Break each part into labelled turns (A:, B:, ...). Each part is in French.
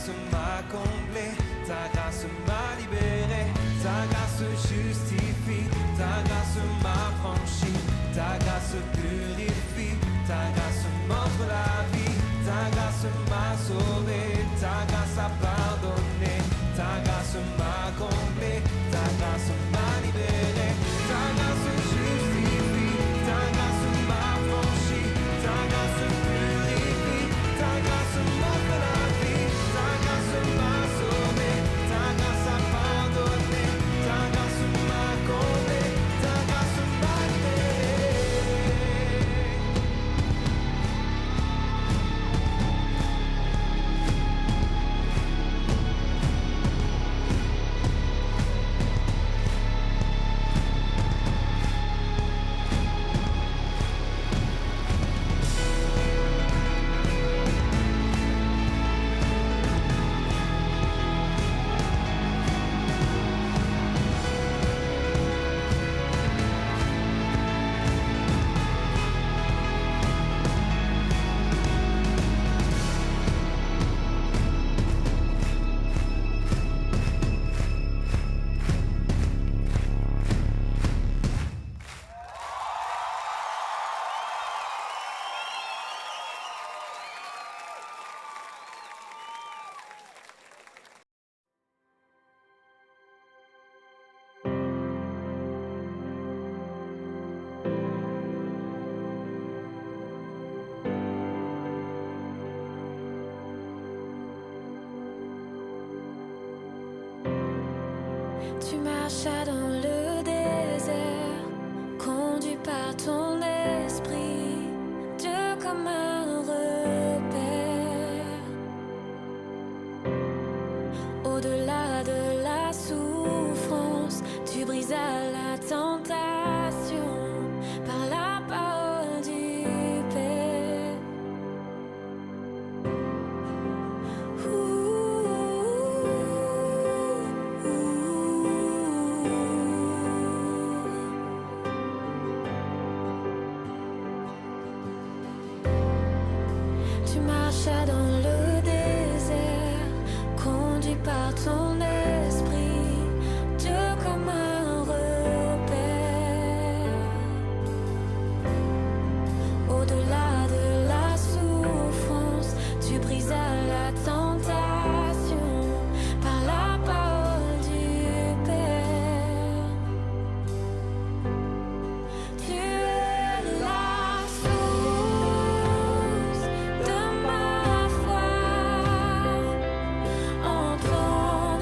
A: grâce m'a comblé, ta grâce m'a libéré, ta grâce justifie, ta grâce m'a franchi, ta grâce purifie, ta grâce m'offre la vie, ta grâce m'a sauvé, ta grâce a pardonné, ta grâce m'a comblé, ta grâce m'a libéré, ta grâce justifie, ta grâce m'a franchi, ta grâce purifie, ta grâce m'offre la vie, ta grâce m'a sauvé, ta grâce a pardonné, ta grâce m'a comblé, ta grâce m'a libéré.
B: Tu marchas dans le désert, conduit par ton esprit, Dieu comme un repère. Au-delà de la souffrance, tu brisas la tentation par la parole du Père. Tu marchas dans le désert, conduit par ton esprit, Dieu comme un repère. Au-delà de la souffrance, tu brisas la tentation par la parole du Père. Tu es la source de ma foi, en ton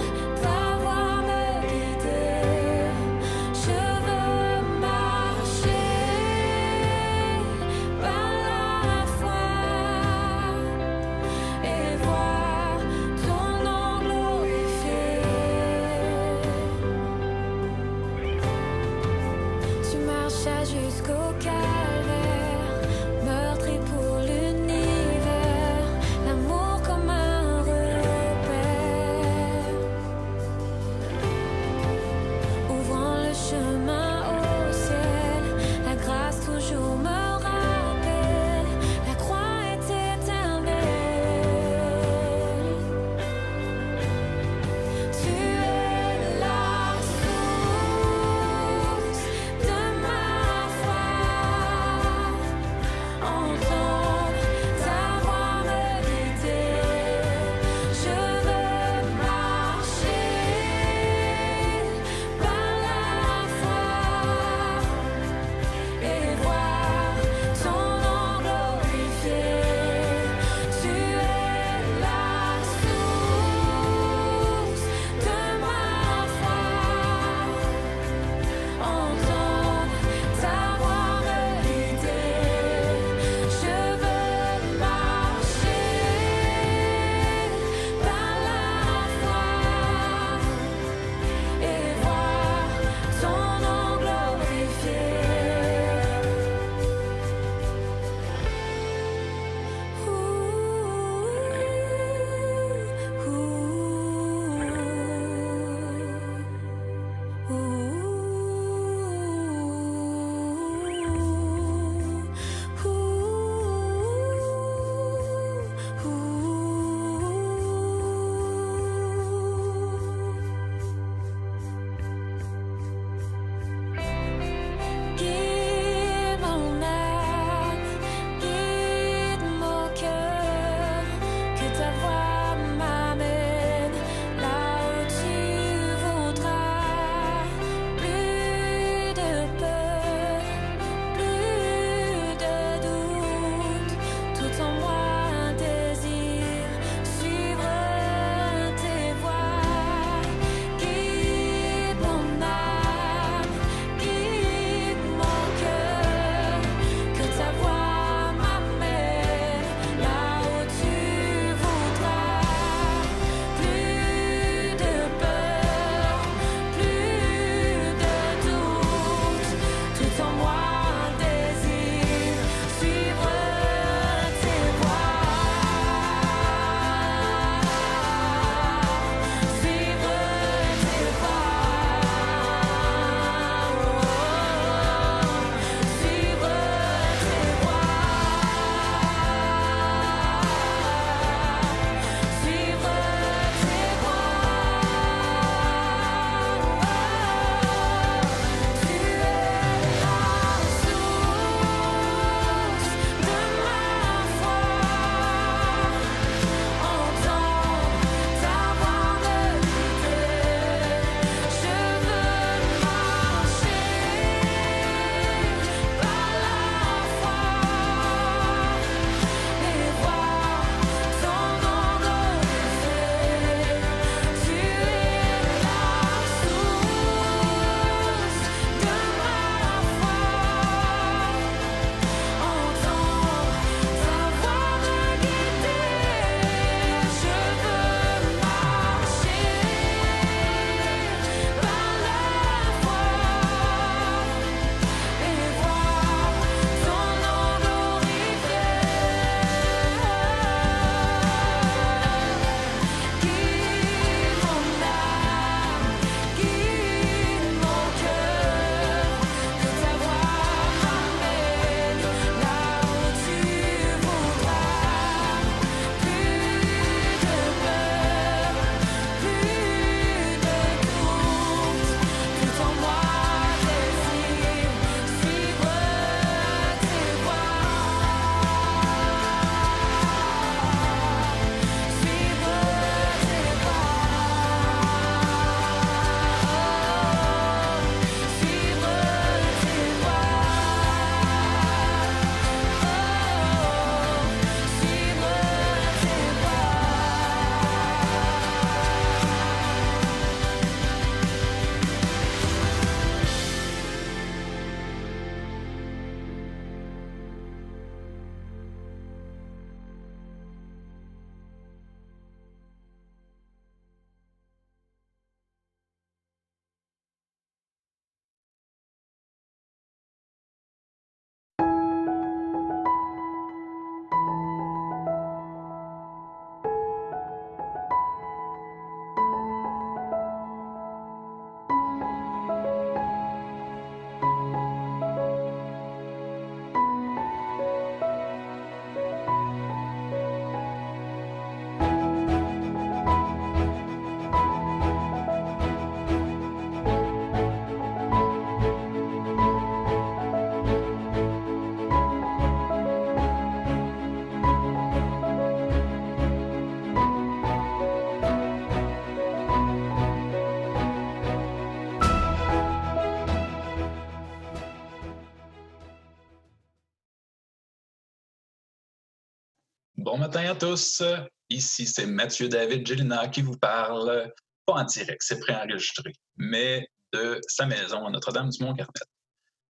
C: Bon matin à tous. Ici, c'est Mathieu David Gélina qui vous parle, pas en direct, c'est préenregistré, mais de sa maison à Notre-Dame-du-Mont-Carmel.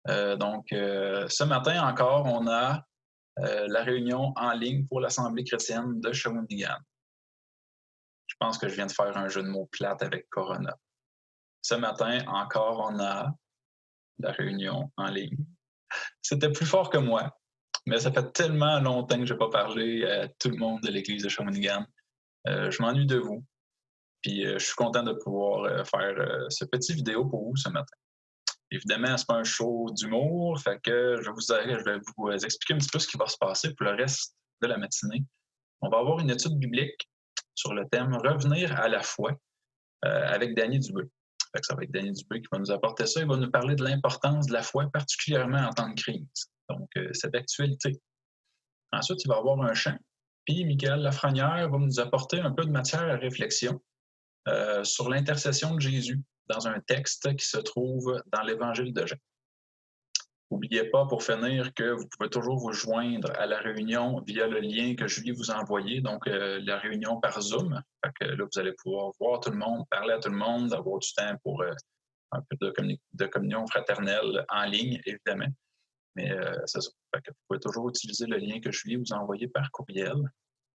C: Ce matin encore, on a la réunion en ligne pour l'Assemblée chrétienne de Shawinigan. Je pense que je viens de faire un jeu de mots plate avec Corona. Ce matin encore, on a la réunion en ligne. C'était plus fort que moi. Mais ça fait tellement longtemps que je n'ai pas parlé à tout le monde de l'Église de Shawinigan. Je m'ennuie de vous. Puis je suis content de pouvoir faire ce petit vidéo pour vous ce matin. Évidemment, ce n'est pas un show d'humour, fait que je vais vous expliquer un petit peu ce qui va se passer pour le reste de la matinée. On va avoir une étude biblique sur le thème « Revenir à la foi » avec Danny Dubé. Fait que ça va être Danny Dubé qui va nous apporter ça. Il va nous parler de l'importance de la foi, particulièrement en temps de crise. Donc, c'est d'actualité. Ensuite, il va y avoir un chant. Puis, Michael Lafrenière va nous apporter un peu de matière à réflexion sur l'intercession de Jésus dans un texte qui se trouve dans l'Évangile de Jean. N'oubliez pas, pour finir, que vous pouvez toujours vous joindre à la réunion via le lien que Julie vous a envoyé, donc la réunion par Zoom. Fait que là, vous allez pouvoir voir tout le monde, parler à tout le monde, avoir du temps pour un peu de communion fraternelle en ligne, évidemment. Mais c'est ça. Fait que vous pouvez toujours utiliser le lien que Julie vous a envoyé par courriel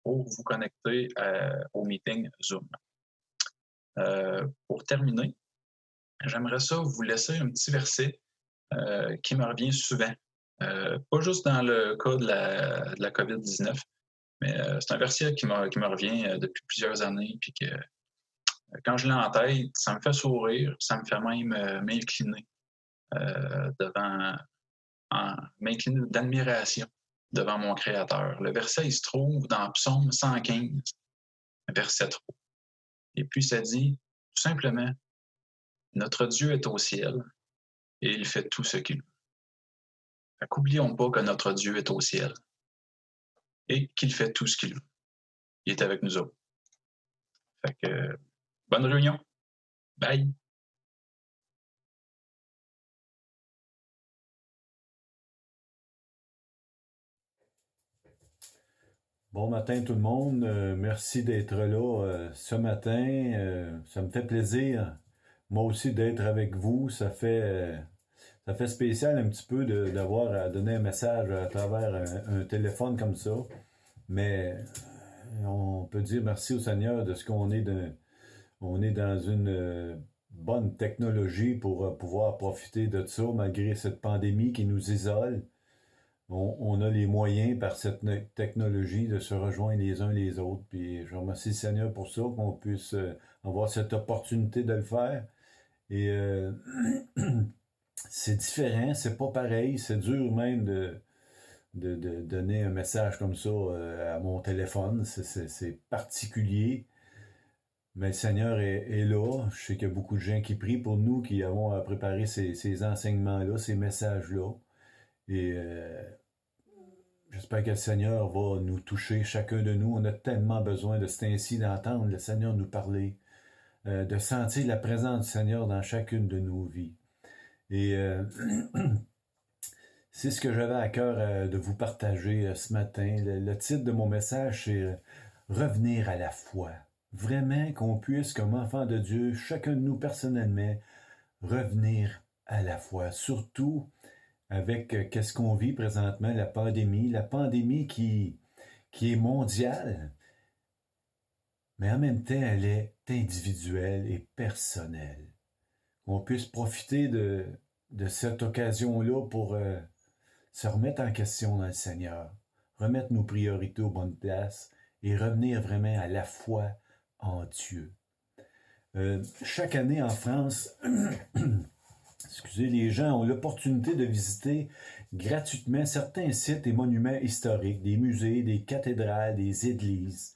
C: pour vous connecter au meeting Zoom. Pour terminer, j'aimerais ça vous laisser un petit verset qui me revient souvent. Pas juste dans le cas de la COVID-19, mais c'est un verset qui me revient depuis plusieurs années, puis que quand je l'ai en tête, ça me fait sourire, ça me fait même m'incliner m'incliner d'admiration devant mon Créateur. Le verset, il se trouve dans Psaume 115, verset 3. Et puis, ça dit tout simplement, « Notre Dieu est au ciel et il fait tout ce qu'il veut. » Fait qu'oublions pas que notre Dieu est au ciel et qu'il fait tout ce qu'il veut. Il est avec nous autres. Fait que, bonne réunion. Bye!
D: Bon matin tout le monde, merci d'être là ce matin, ça me fait plaisir, moi aussi d'être avec vous, ça fait spécial un petit peu d'avoir à donner un message à travers un téléphone comme ça, mais on peut dire merci au Seigneur de ce qu'on est, on est dans une bonne technologie pour pouvoir profiter de ça malgré cette pandémie qui nous isole. On a les moyens par cette technologie de se rejoindre les uns les autres. Puis je remercie le Seigneur pour ça, qu'on puisse avoir cette opportunité de le faire. Et c'est différent, c'est pas pareil, c'est dur même de donner un message comme ça à mon téléphone. C'est particulier. Mais le Seigneur est là. Je sais qu'il y a beaucoup de gens qui prient pour nous, qui avons préparé ces enseignements-là, ces messages-là. Et j'espère que le Seigneur va nous toucher, chacun de nous. On a tellement besoin de cet ainsi d'entendre le Seigneur nous parler, de sentir la présence du Seigneur dans chacune de nos vies. Et c'est ce que j'avais à cœur de vous partager ce matin. Le titre de mon message, c'est « Revenir à la foi ». Vraiment qu'on puisse, comme enfant de Dieu, chacun de nous personnellement, revenir à la foi. Surtout avec qu'est-ce qu'on vit présentement, la pandémie qui est mondiale, mais en même temps, elle est individuelle et personnelle. Qu'on puisse profiter de cette occasion-là pour se remettre en question dans le Seigneur, remettre nos priorités aux bonnes places et revenir vraiment à la foi en Dieu. Chaque année en France, les gens ont l'opportunité de visiter gratuitement certains sites et monuments historiques, des musées, des cathédrales, des églises,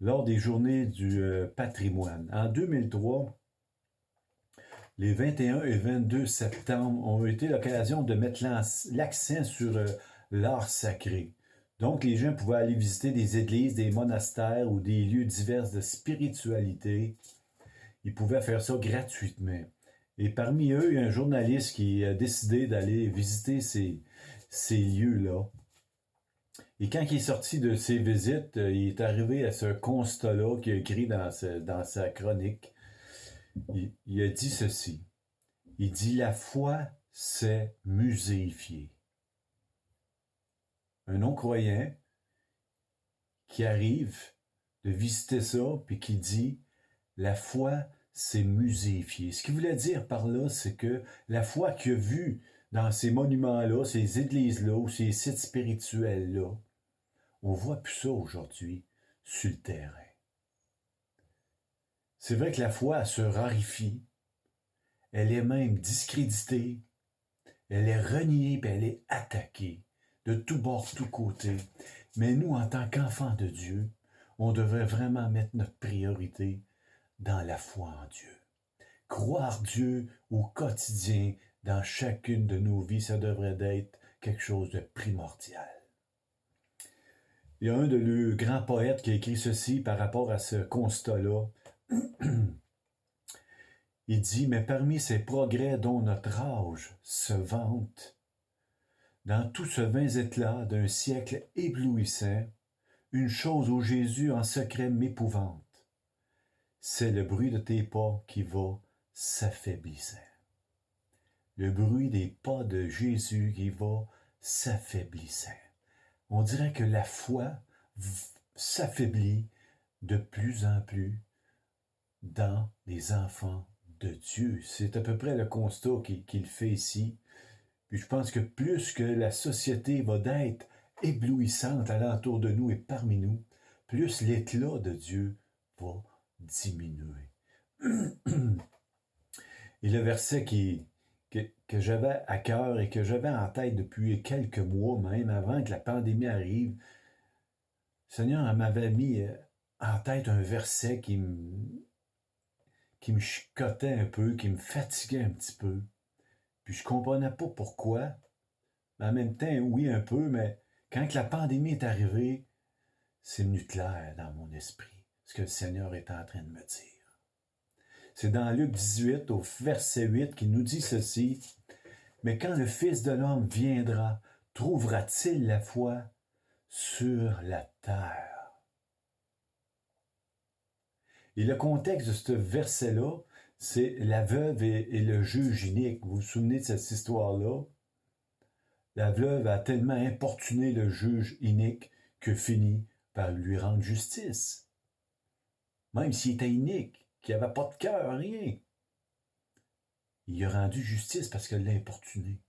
D: lors des journées du patrimoine. En 2003, les 21 et 22 septembre ont été l'occasion de mettre l'accent sur l'art sacré. Donc, les gens pouvaient aller visiter des églises, des monastères ou des lieux divers de spiritualité. Ils pouvaient faire ça gratuitement. Et parmi eux, il y a un journaliste qui a décidé d'aller visiter ces lieux-là. Et quand il est sorti de ses visites, il est arrivé à ce constat-là qu'il a écrit dans sa chronique. Il a dit ceci. Il dit, la foi, c'est muséifier. Un non-croyant qui arrive de visiter ça, puis qui dit, la foi, c'est muséifier. Ce qu'il voulait dire par là, c'est que la foi qu'il a vue dans ces monuments-là, ces églises-là, ou ces sites spirituels-là, on voit plus ça aujourd'hui sur le terrain. C'est vrai que la foi, elle se raréfie. Elle est même discréditée. Elle est reniée, puis elle est attaquée de tous bords, tous côtés. Mais nous, en tant qu'enfants de Dieu, on devrait vraiment mettre notre priorité dans la foi en Dieu. Croire Dieu au quotidien, dans chacune de nos vies, ça devrait être quelque chose de primordial. Il y a un de nos grands poètes qui a écrit ceci par rapport à ce constat-là. Il dit, mais parmi ces progrès dont notre âge se vante, dans tout ce vain éclat d'un siècle éblouissant, une chose où Jésus en secret m'épouvante, c'est le bruit de tes pas qui va s'affaiblissant. Le bruit des pas de Jésus qui va s'affaiblissant. On dirait que la foi s'affaiblit de plus en plus dans les enfants de Dieu. C'est à peu près le constat qu'il fait ici. Puis je pense que plus que la société va d'être éblouissante alentour de nous et parmi nous, plus l'éclat de Dieu va diminuer. Et le verset que j'avais à cœur et que j'avais en tête depuis quelques mois, même avant que la pandémie arrive, le Seigneur m'avait mis en tête un verset qui me chicotait un peu, qui me fatiguait un petit peu. Puis je comprenais pas pourquoi. Mais en même temps, oui, un peu, mais quand la pandémie est arrivée, c'est venu clair dans mon esprit ce que le Seigneur est en train de me dire. C'est dans Luc 18, au verset 8, qu'il nous dit ceci. « Mais quand le Fils de l'homme viendra, trouvera-t-il la foi sur la terre? » Et le contexte de ce verset-là, c'est la veuve et le juge inique. Vous vous souvenez de cette histoire-là? La veuve a tellement importuné le juge inique que finit par lui rendre justice. Même s'il était inique, qu'il n'avait pas de cœur, rien. Il a rendu justice parce qu'elle l'a importuné.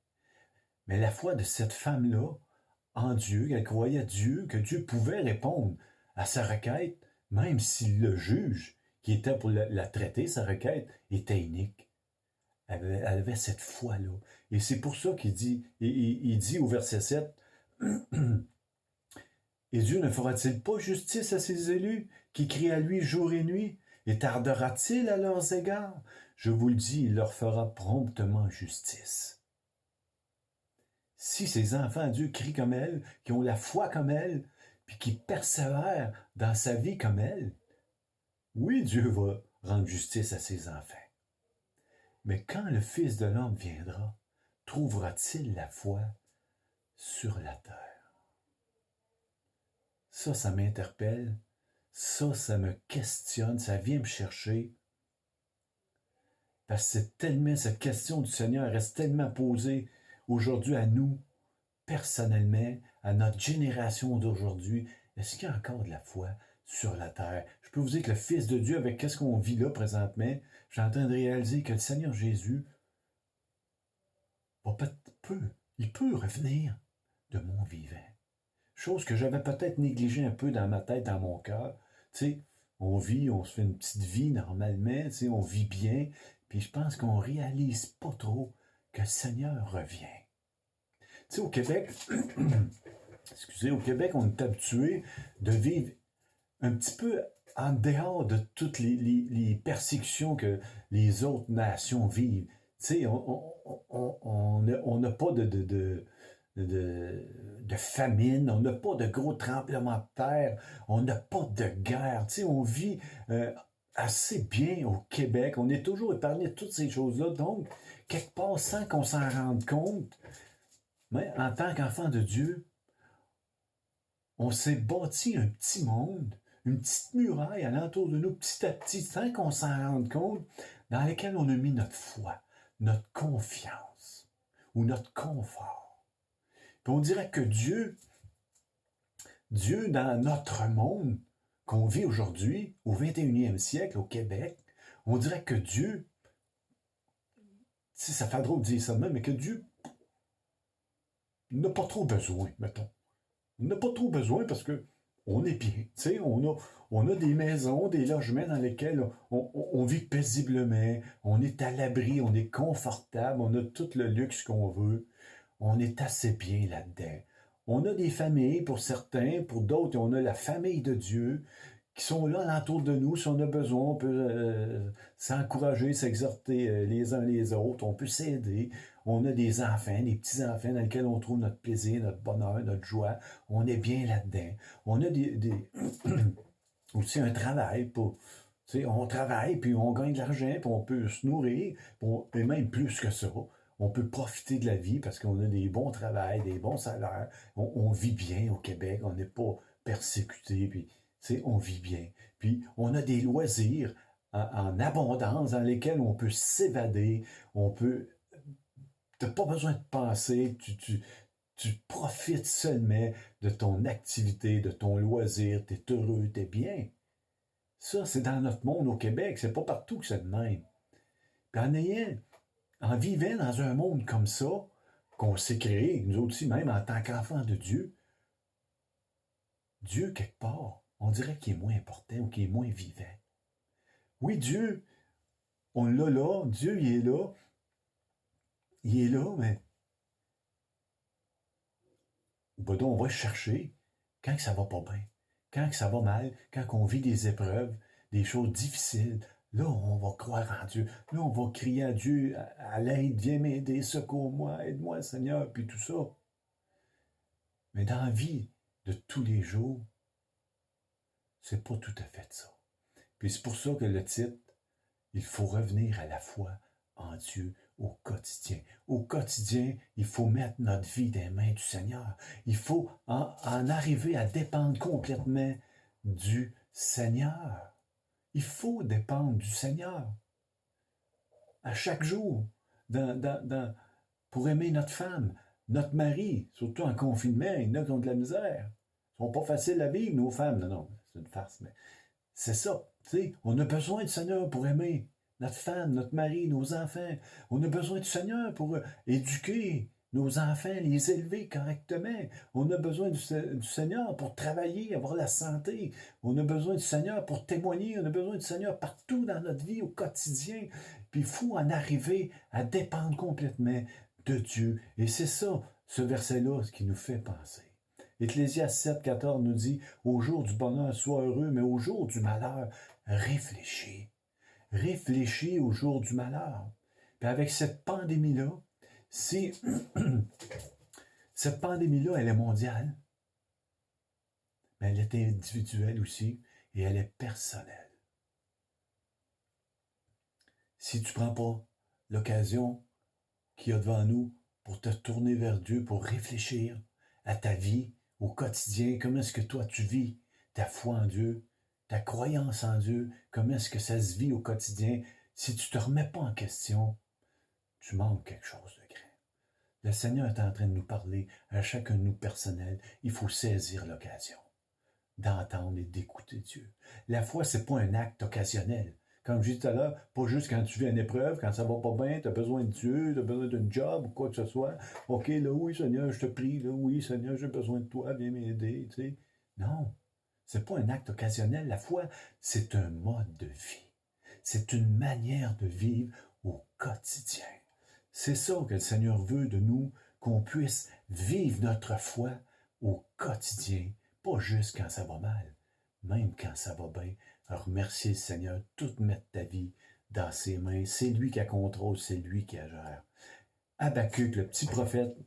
D: Mais la foi de cette femme-là, en Dieu, qu'elle croyait Dieu, que Dieu pouvait répondre à sa requête, même si le juge qui était pour la traiter, sa requête, était inique. Elle avait cette foi-là. Et c'est pour ça qu'il dit, il dit au verset 7, « Et Dieu ne fera-t-il pas justice à ses élus, qui crient à lui jour et nuit, et tardera-t-il à leurs égards? Je vous le dis, il leur fera promptement justice. » Si ces enfants de Dieu crient comme elle, qui ont la foi comme elle, puis qui persévèrent dans sa vie comme elle, oui, Dieu va rendre justice à ses enfants. Mais quand le Fils de l'homme viendra, trouvera-t-il la foi sur la terre? Ça m'interpelle, ça me questionne, ça vient me chercher. Parce que c'est tellement, cette question du Seigneur reste tellement posée aujourd'hui à nous, personnellement, à notre génération d'aujourd'hui. Est-ce qu'il y a encore de la foi sur la terre? Je peux vous dire que le Fils de Dieu, avec qu'est-ce qu'on vit là présentement, je suis en train de réaliser que le Seigneur Jésus il peut revenir de mon vivant. Chose que j'avais peut-être négligée un peu dans ma tête, dans mon cœur. Tu sais, on vit, on se fait une petite vie normalement, tu sais, on vit bien, puis je pense qu'on réalise pas trop que le Seigneur revient. Tu sais, au Québec, au Québec, on est habitué de vivre un petit peu en dehors de toutes les persécutions que les autres nations vivent. Tu sais, on n'a pas de famine, on n'a pas de gros tremblements de terre, on n'a pas de guerre. Tu sais, on vit assez bien au Québec. On est toujours épargné de toutes ces choses-là. Donc, quelque part, sans qu'on s'en rende compte, mais en tant qu'enfant de Dieu, on s'est bâti un petit monde, une petite muraille alentour de nous, petit à petit, sans qu'on s'en rende compte, dans laquelle on a mis notre foi, notre confiance ou notre confort. Puis on dirait que Dieu, dans notre monde qu'on vit aujourd'hui, au 21e siècle, au Québec, on dirait que Dieu, ça fait drôle de dire ça de même, mais que Dieu n'a pas trop besoin, mettons. Il n'a pas trop besoin parce que on est bien. Tu sais, on a des maisons, des logements dans lesquels on vit paisiblement, on est à l'abri, on est confortable, on a tout le luxe qu'on veut. On est assez bien là-dedans. On a des familles pour certains, pour d'autres, on a la famille de Dieu qui sont là alentour de nous. Si on a besoin, on peut s'encourager, s'exhorter les uns les autres, on peut s'aider. On a des enfants, des petits-enfants dans lesquels on trouve notre plaisir, notre bonheur, notre joie. On est bien là-dedans. On a aussi un travail pour... On travaille, puis on gagne de l'argent, puis on peut se nourrir, et même plus que ça. On peut profiter de la vie parce qu'on a des bons travails, des bons salaires. On vit bien au Québec, on n'est pas persécuté, puis on vit bien. Puis on a des loisirs en abondance dans lesquels on peut s'évader, on peut... Tu n'as pas besoin de penser, tu profites seulement de ton activité, de ton loisir, tu es heureux, tu es bien. Ça, c'est dans notre monde au Québec, c'est pas partout que c'est de même. Puis en vivant dans un monde comme ça, qu'on s'est créé, nous aussi même en tant qu'enfants de Dieu, Dieu, quelque part, on dirait qu'il est moins important ou qu'il est moins vivant. Oui, Dieu, on l'a là, Dieu, il est là, mais ben, on va le chercher quand que ça va pas bien, quand que ça va mal, quand on vit des épreuves, des choses difficiles. Là, on va croire en Dieu. Là, on va crier à Dieu, à l'aide, viens m'aider, secours-moi, aide-moi, Seigneur, puis tout ça. Mais dans la vie de tous les jours, c'est pas tout à fait ça. Puis c'est pour ça que le titre, il faut revenir à la foi en Dieu au quotidien. Au quotidien, il faut mettre notre vie dans les mains du Seigneur. Il faut en arriver à dépendre complètement du Seigneur. Il faut dépendre du Seigneur. À chaque jour, pour aimer notre femme, notre mari, surtout en confinement, il y en a qui ont de la misère. Ils ne sont pas faciles à vivre, nos femmes. Non, c'est une farce, mais c'est ça. On a besoin du Seigneur pour aimer notre femme, notre mari, nos enfants. On a besoin du Seigneur pour éduquer nos enfants, les élever correctement. On a besoin du Seigneur pour travailler, avoir la santé. On a besoin du Seigneur pour témoigner. On a besoin du Seigneur partout dans notre vie, au quotidien. Puis il faut en arriver à dépendre complètement de Dieu. Et c'est ça, ce verset-là, ce qui nous fait penser. Ecclésiaste 7, 14 nous dit « Au jour du bonheur, sois heureux, mais au jour du malheur, réfléchis. » Réfléchis au jour du malheur. Puis avec cette pandémie-là, cette pandémie-là, elle est mondiale, mais elle est individuelle aussi, et elle est personnelle. Si tu ne prends pas l'occasion qu'il y a devant nous pour te tourner vers Dieu, pour réfléchir à ta vie, au quotidien, comment est-ce que toi tu vis ta foi en Dieu, ta croyance en Dieu, comment est-ce que ça se vit au quotidien, si tu ne te remets pas en question, tu manques quelque chose de grand. Le Seigneur est en train de nous parler à chacun de nous personnel. Il faut saisir l'occasion d'entendre et d'écouter Dieu. La foi, ce n'est pas un acte occasionnel. Comme je disais tout à l'heure, pas juste quand tu vis une épreuve, quand ça va pas bien, tu as besoin de Dieu, tu as besoin d'un job ou quoi que ce soit. OK, là, oui, Seigneur, je te prie. Là, oui, Seigneur, j'ai besoin de toi, viens m'aider. Tu sais. Non, c'est pas un acte occasionnel. La foi, c'est un mode de vie. C'est une manière de vivre au quotidien. C'est ça que le Seigneur veut de nous, qu'on puisse vivre notre foi au quotidien, pas juste quand ça va mal, même quand ça va bien. Remercier le Seigneur, tout mettre ta vie dans ses mains. C'est lui qui a contrôle, c'est lui qui a gère. Habakkuk, le petit prophète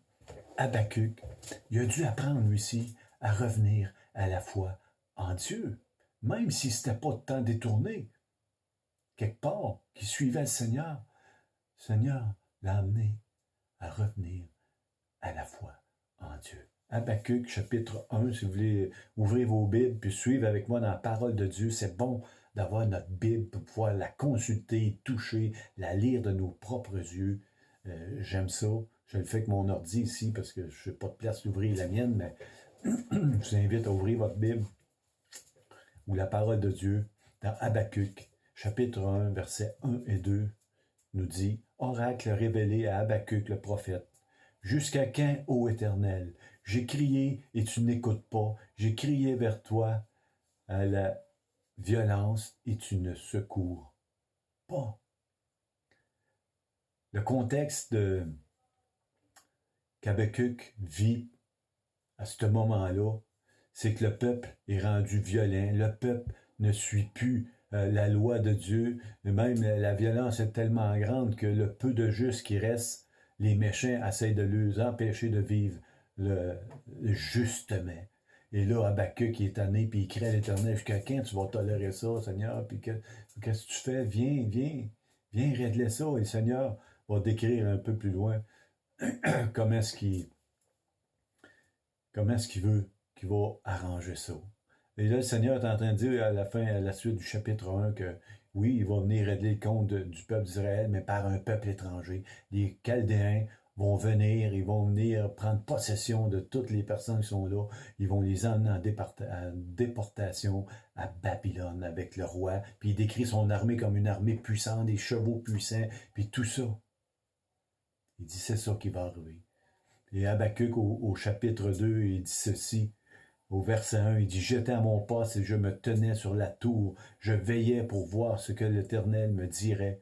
D: Habakkuk, il a dû apprendre lui aussi à revenir à la foi en Dieu, même si ce n'était pas de temps détourné. Quelque part, qui suivait le Seigneur, l'a amené à revenir à la foi en Dieu. Habakkuk, chapitre 1, si vous voulez ouvrir vos Bibles, puis suivre avec moi dans la parole de Dieu. C'est bon d'avoir notre Bible pour pouvoir la consulter, toucher, la lire de nos propres yeux. J'aime ça. Je le fais avec mon ordi ici parce que je n'ai pas de place d'ouvrir la mienne, mais je vous invite à ouvrir votre Bible ou la parole de Dieu dans Habakkuk, chapitre 1, versets 1 et 2, nous dit « Oracle révélé à Habakkuk le prophète. Jusqu'à quand, ô Éternel? J'ai crié et tu n'écoutes pas. J'ai crié vers toi à la violence et tu ne secours pas. » Le contexte qu'Habakkuk vit à ce moment-là, c'est que le peuple est rendu violent. Le peuple ne suit plus la loi de Dieu. Et même la violence est tellement grande que le peu de justes qui restent, les méchants essayent de les empêcher de vivre justement. Et là, Habakkuk est tanné, puis il crie à l'Éternel, jusqu'à quand tu vas tolérer ça, Seigneur? Puis qu'est-ce que tu fais? Viens régler ça. Et le Seigneur va décrire un peu plus loin comment est-ce qu'il veut qu'il va arranger ça. Et là, le Seigneur est en train de dire à la suite du chapitre 1 que oui, il va venir régler le compte du peuple d'Israël, mais par un peuple étranger. Les Chaldéens vont venir, ils vont venir prendre possession de toutes les personnes qui sont là. Ils vont les emmener en déportation à Babylone avec le roi. Puis il décrit son armée comme une armée puissante, des chevaux puissants, puis tout ça. Il dit c'est ça qui va arriver. Et Habakkuk au chapitre 2, il dit ceci. Au verset 1, il dit « J'étais à mon poste et je me tenais sur la tour. Je veillais pour voir ce que l'Éternel me dirait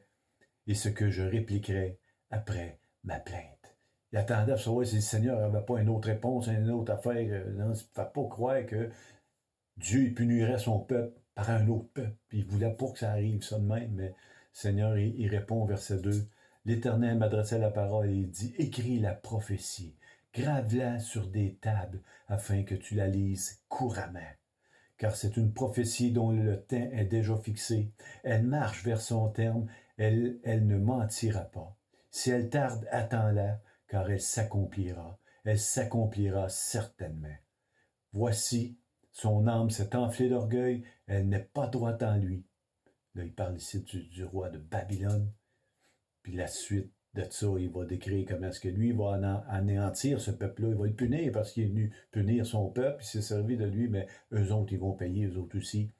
D: et ce que je répliquerais après ma plainte. » Il attendait pour savoir si le Seigneur n'avait pas une autre réponse, une autre affaire. Non, il ne faut pas croire que Dieu punirait son peuple par un autre peuple. Puis il ne voulait pas que ça arrive, ça de même. Mais le Seigneur, il répond au verset 2. L'Éternel m'adressait la parole et il dit « Écris la prophétie. Grave-la sur des tables afin que tu la lises couramment. Car c'est une prophétie dont le temps est déjà fixé. Elle marche vers son terme, elle ne mentira pas. Si elle tarde, attends-la, car elle s'accomplira. Elle s'accomplira certainement. Voici, son âme s'est enflée d'orgueil, elle n'est pas droite en lui. Là, il parle ici du roi de Babylone. Puis la suite de ça, il va décrire comment est-ce que lui va anéantir ce peuple-là. Il va le punir parce qu'il est venu punir son peuple. Il s'est servi de lui, mais eux autres, ils vont payer, eux autres aussi.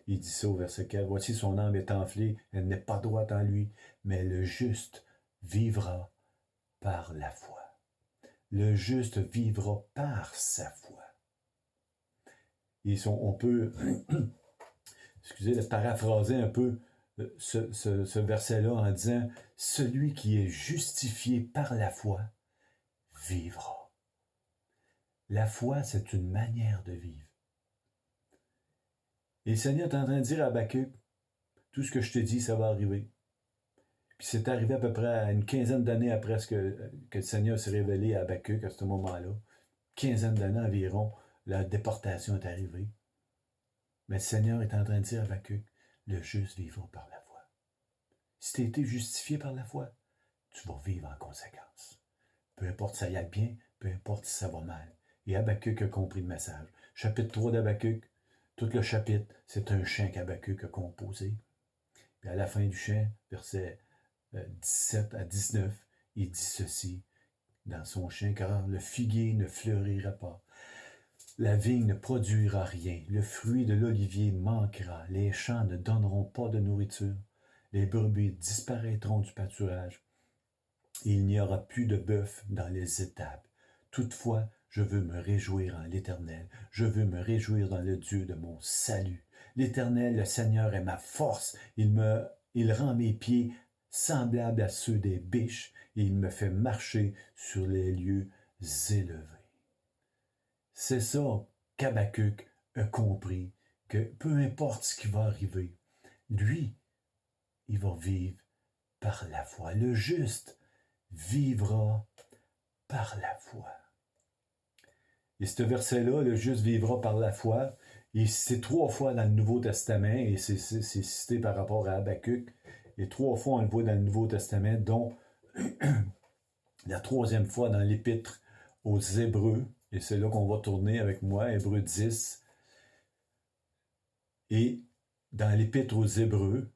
D: Il dit ça au verset 4. Voici son âme est enflée, elle n'est pas droite en lui, mais le juste vivra par la foi. Le juste vivra par sa foi. On peut, excusez, le paraphraser un peu ce verset-là en disant « Celui qui est justifié par la foi vivra. » La foi, c'est une manière de vivre. Et le Seigneur est en train de dire à Habakkuk, tout ce que je te dis, ça va arriver. Puis c'est arrivé à peu près à une quinzaine d'années après que le Seigneur s'est révélé à Habakkuk à ce moment-là. Quinzaine d'années environ, la déportation est arrivée. Mais le Seigneur est en train de dire à Habakkuk, le juste vivra par la foi. Si tu as été justifié par la foi, tu vas vivre en conséquence. Peu importe si ça y a bien, peu importe si ça va mal. Et Habakkuk a compris le message. Chapitre 3 d'Habakkuk, tout le chapitre, c'est un chant qu'Habakkuk a composé. Puis à la fin du chant, versets 17 à 19, il dit ceci dans son chant, car le figuier ne fleurira pas. La vigne ne produira rien, le fruit de l'olivier manquera, les champs ne donneront pas de nourriture, les brebis disparaîtront du pâturage, et il n'y aura plus de bœuf dans les étables. Toutefois, je veux me réjouir en l'Éternel, je veux me réjouir dans le Dieu de mon salut. L'Éternel, le Seigneur, est ma force, il rend mes pieds semblables à ceux des biches, et il me fait marcher sur les lieux élevés. C'est ça qu'Habakkuk a compris, que peu importe ce qui va arriver, lui, il va vivre par la foi. Le juste vivra par la foi. Et ce verset-là, le juste vivra par la foi, et c'est 3 fois dans le Nouveau Testament, et c'est cité par rapport à Habakkuk, et 3 fois on le voit dans le Nouveau Testament, dont la 3e fois dans l'Épître aux Hébreux, Et c'est là qu'on va tourner avec moi, Hébreux 10. Et dans l'Épître aux Hébreux,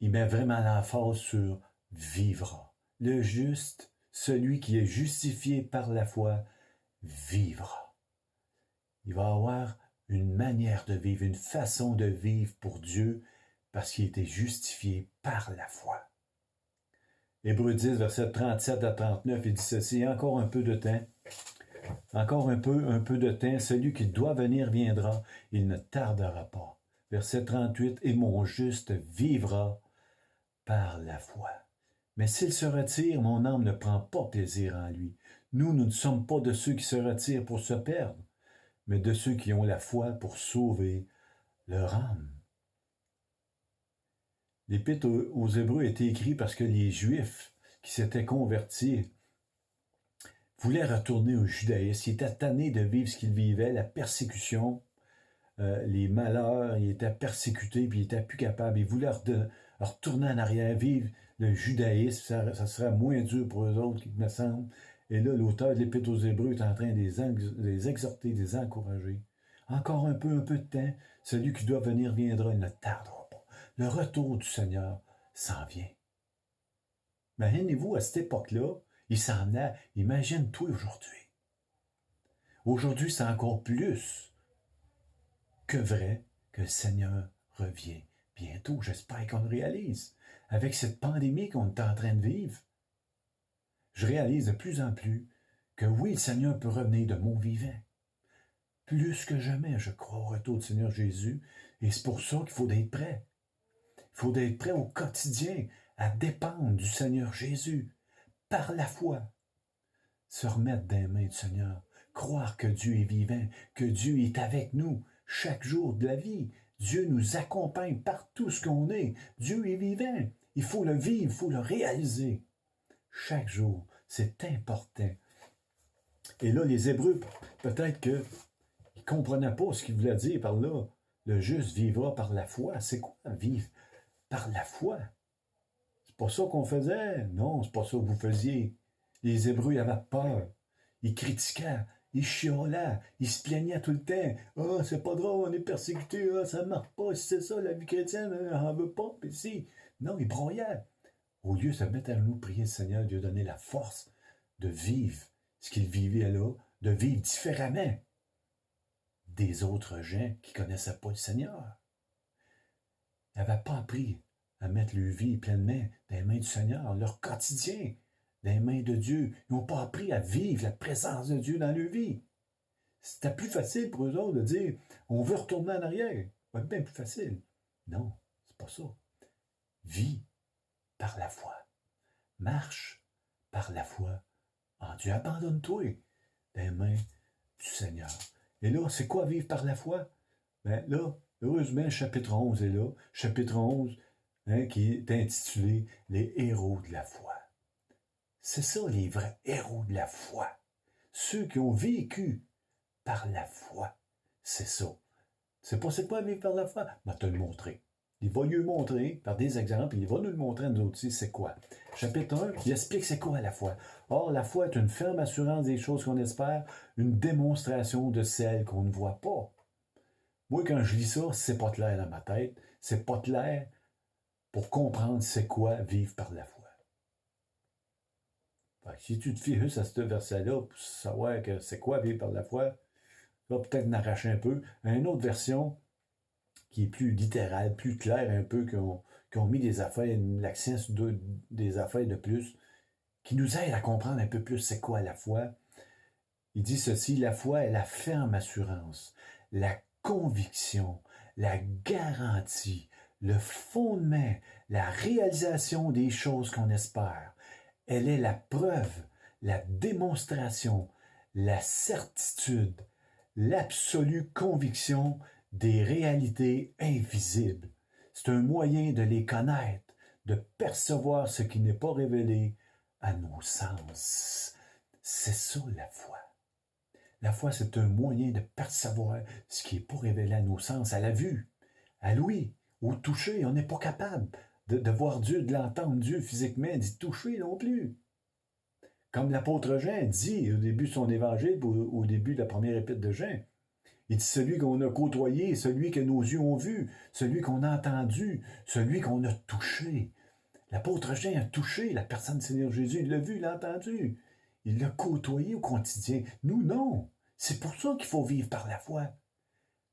D: il met vraiment l'emphase sur vivra. Le juste, celui qui est justifié par la foi, vivra. Il va avoir une manière de vivre, une façon de vivre pour Dieu, parce qu'il était justifié par la foi. Hébreux 10, versets 37 à 39, il dit ceci, encore un peu de temps, encore un peu de temps, celui qui doit venir viendra, il ne tardera pas. Verset 38, et mon juste vivra par la foi. Mais s'il se retire, mon âme ne prend pas plaisir en lui. Nous ne sommes pas de ceux qui se retirent pour se perdre, mais de ceux qui ont la foi pour sauver leur âme. L'Épître aux Hébreux était écrit parce que les Juifs qui s'étaient convertis voulaient retourner au judaïsme. Ils étaient tannés de vivre ce qu'ils vivaient, la persécution, les malheurs, ils étaient persécutés, puis ils n'étaient plus capables. Ils voulaient retourner en arrière, vivre le judaïsme, ça serait moins dur pour eux autres, il me semble. Et là, l'auteur de l'Épître aux Hébreux est en train de les exhorter, de les encourager. Encore un peu de temps, celui qui doit venir viendra, il ne tardera pas. Le retour du Seigneur s'en vient. Imaginez-vous, à cette époque-là, il s'en a. Imagine-toi aujourd'hui. Aujourd'hui, c'est encore plus que vrai que le Seigneur revient bientôt. J'espère qu'on le réalise. Avec cette pandémie qu'on est en train de vivre, je réalise de plus en plus que oui, le Seigneur peut revenir de mon vivant. Plus que jamais, je crois au retour du Seigneur Jésus. Et c'est pour ça qu'il faut être prêt. Il faut être prêt au quotidien à dépendre du Seigneur Jésus par la foi. Se remettre dans les mains du Seigneur. Croire que Dieu est vivant, que Dieu est avec nous chaque jour de la vie. Dieu nous accompagne partout ce qu'on est. Dieu est vivant. Il faut le vivre, il faut le réaliser. Chaque jour, c'est important. Et là, les Hébreux, peut-être qu'ils ne comprenaient pas ce qu'il voulait dire par là. Le juste vivra par la foi. C'est quoi vivre par la foi? C'est pas ça qu'on faisait. Non, c'est pas ça que vous faisiez. Les Hébreux, ils avaient peur. Ils critiquaient. Ils chiolaient. Ils se plaignaient tout le temps. « Ah, c'est pas drôle, on est persécutés. Ah, ça ne marche pas. Si c'est ça, la vie chrétienne, on n'en veut pas. » Puis si. Non, ils broyaient. Au lieu de se mettre à genoux, prier le Seigneur, Dieu donner la force de vivre ce qu'ils vivaient là, de vivre différemment des autres gens qui ne connaissaient pas le Seigneur. Ils n'avaient pas appris à mettre leur vie pleinement dans les mains du Seigneur, leur quotidien dans les mains de Dieu. Ils n'ont pas appris à vivre la présence de Dieu dans leur vie. C'était plus facile pour eux autres de dire « on veut retourner en arrière ». Ça va être bien plus facile. Non, c'est pas ça. Vis par la foi. Marche par la foi en Dieu. Abandonne-toi dans les mains du Seigneur. Et là, c'est quoi vivre par la foi? Là, heureusement, chapitre 11 est là. Chapitre 11, qui est intitulé « Les héros de la foi ». C'est ça, les vrais héros de la foi. Ceux qui ont vécu par la foi. C'est ça. C'est pas c'est quoi vivre par la foi? Je vais te le montrer. Il va lui montrer par des exemples, il va nous le montrer à nous autres aussi, c'est quoi. Chapitre 1, il explique c'est quoi la foi. Or, la foi est une ferme assurance des choses qu'on espère, une démonstration de celles qu'on ne voit pas. Moi, quand je lis ça, c'est pas clair dans ma tête, c'est pas clair pour comprendre c'est quoi vivre par la foi. Fait que si tu te fies juste à ce verset-là pour savoir que c'est quoi vivre par la foi, tu vas peut-être en arracher un peu. Une autre version qui est plus littérale, plus claire un peu, qui ont mis des affaires, l'accent sur des affaires de plus, qui nous aident à comprendre un peu plus c'est quoi la foi. Il dit ceci, la foi est la ferme assurance, la conviction, la garantie, le fondement, la réalisation des choses qu'on espère. Elle est la preuve, la démonstration, la certitude, l'absolue conviction des réalités invisibles. C'est un moyen de les connaître, de percevoir ce qui n'est pas révélé à nos sens. C'est ça la foi. La foi, c'est un moyen de percevoir ce qui n'est pas révélé à nos sens, à la vue, à l'ouïe, au toucher. On n'est pas capable de voir Dieu, de l'entendre Dieu physiquement, d'y toucher non plus. Comme l'apôtre Jean dit au début de son évangile, au début de la première épître de Jean, il dit celui qu'on a côtoyé, celui que nos yeux ont vu, celui qu'on a entendu, celui qu'on a touché. L'apôtre Jean a touché la personne du Seigneur Jésus, il l'a vu, il l'a entendu. Il l'a côtoyé au quotidien. Nous, non. C'est pour ça qu'il faut vivre par la foi.